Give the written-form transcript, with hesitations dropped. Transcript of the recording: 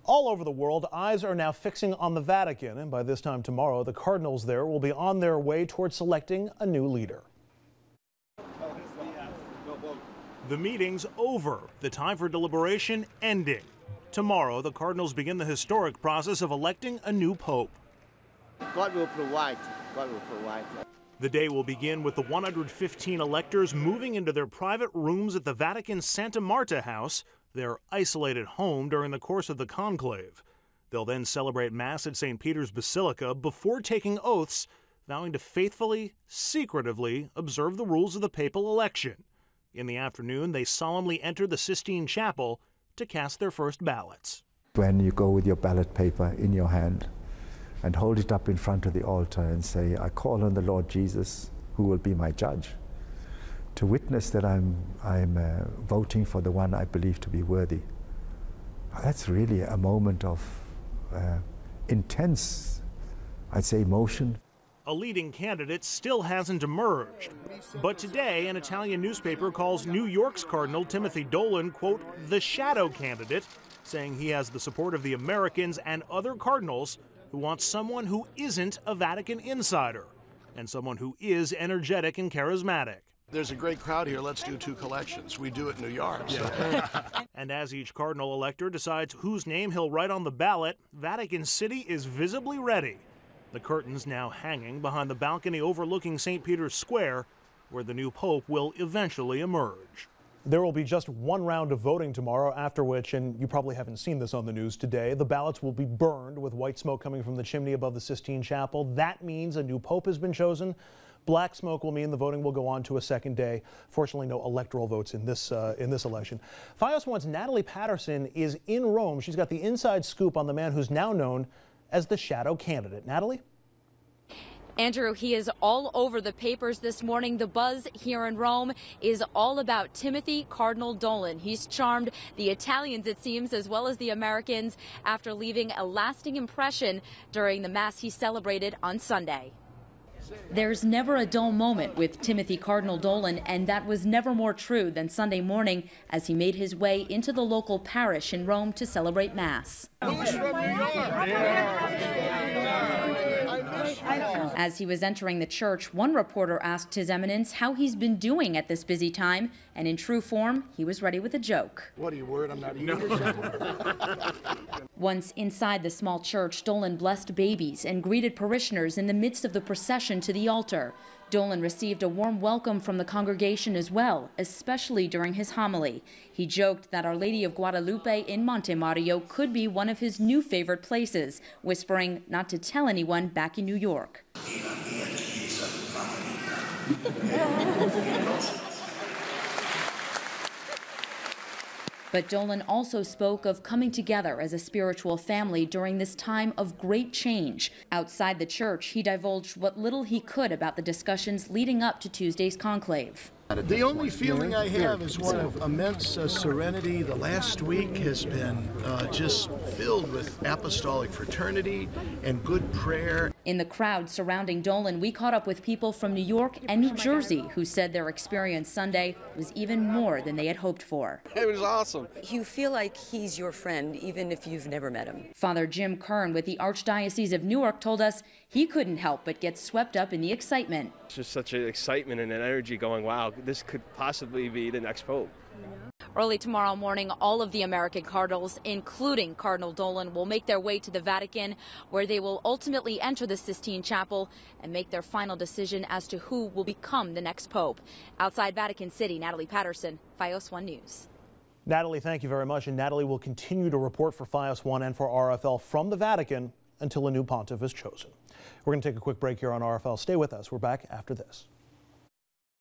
All over the world, eyes are now fixing on the Vatican, and by this time tomorrow, the Cardinals there will be on their way towards selecting a new leader. The meeting's over, the time for deliberation ending. Tomorrow, the Cardinals begin the historic process of electing a new pope. God will provide. God will provide. The day will begin with the 115 electors moving into their private rooms at the Vatican's Santa Marta house, their isolated home during the course of the conclave. They'll then celebrate Mass at St. Peter's Basilica before taking oaths, vowing to faithfully, secretively observe the rules of the papal election. In the afternoon, they solemnly enter the Sistine Chapel to cast their first ballots. When you go with your ballot paper in your hand and hold it up in front of the altar and say, I call on the Lord Jesus, who will be my judge, to witness that I'm voting for the one I believe to be worthy. That's really a moment of intense, I'd say, emotion. A leading candidate still hasn't emerged. But today, an Italian newspaper calls New York's Cardinal Timothy Dolan, quote, the shadow candidate, saying he has the support of the Americans and other cardinals who want someone who isn't a Vatican insider and someone who is energetic and charismatic. There's a great crowd here. Let's do 2 collections. We do it in New York. So. And as each cardinal elector decides whose name he'll write on the ballot, Vatican City is visibly ready. The curtains now hanging behind the balcony overlooking St. Peter's Square, where the new pope will eventually emerge. There will be just one round of voting tomorrow, after which, and you probably haven't seen this on the news today, the ballots will be burned with white smoke coming from the chimney above the Sistine Chapel. That means a new pope has been chosen. Black smoke will mean the voting will go on to a second day. Fortunately, no electoral votes in this election. Fios One's Natalie Paterson is in Rome. She's got the inside scoop on the man who's now known as the shadow candidate. Natalie? Andrew, he is all over the papers this morning. The buzz here in Rome is all about Timothy Cardinal Dolan. He's charmed the Italians, it seems, as well as the Americans after leaving a lasting impression during the Mass he celebrated on Sunday. There's never a dull moment with Timothy Cardinal Dolan, and that was never more true than Sunday morning as he made his way into the local parish in Rome to celebrate Mass. As he was entering the church, one reporter asked His Eminence how he's been doing at this busy time, and in true form, he was ready with a joke. What are you worried I'm not eating? Once inside the small church, Dolan blessed babies and greeted parishioners in the midst of the procession to the altar. Dolan received a warm welcome from the congregation as well, especially during his homily. He joked that Our Lady of Guadalupe in Monte Mario could be one of his new favorite places, whispering not to tell anyone back in New York. But Dolan also spoke of coming together as a spiritual family during this time of great change. Outside the church, he divulged what little he could about the discussions leading up to Tuesday's conclave. The only feeling I have is one of immense serenity. The last week has been just filled with apostolic fraternity and good prayer. In the crowd surrounding Dolan, we caught up with people from New York and New Jersey who said their experience Sunday was even more than they had hoped for. It was awesome. You feel like he's your friend, even if you've never met him. Father Jim Kern with the Archdiocese of Newark told us he couldn't help but get swept up in the excitement. It's just such an excitement and an energy going, wow, this could possibly be the next pope. Early tomorrow morning, all of the American Cardinals, including Cardinal Dolan, will make their way to the Vatican, where they will ultimately enter the Sistine Chapel and make their final decision as to who will become the next pope. Outside Vatican City, Natalie Paterson, Fios One News. Natalie, thank you very much. And Natalie will continue to report for Fios One and for RFL from the Vatican until a new pontiff is chosen. We're going to take a quick break here on RFL. Stay with us. We're back after this.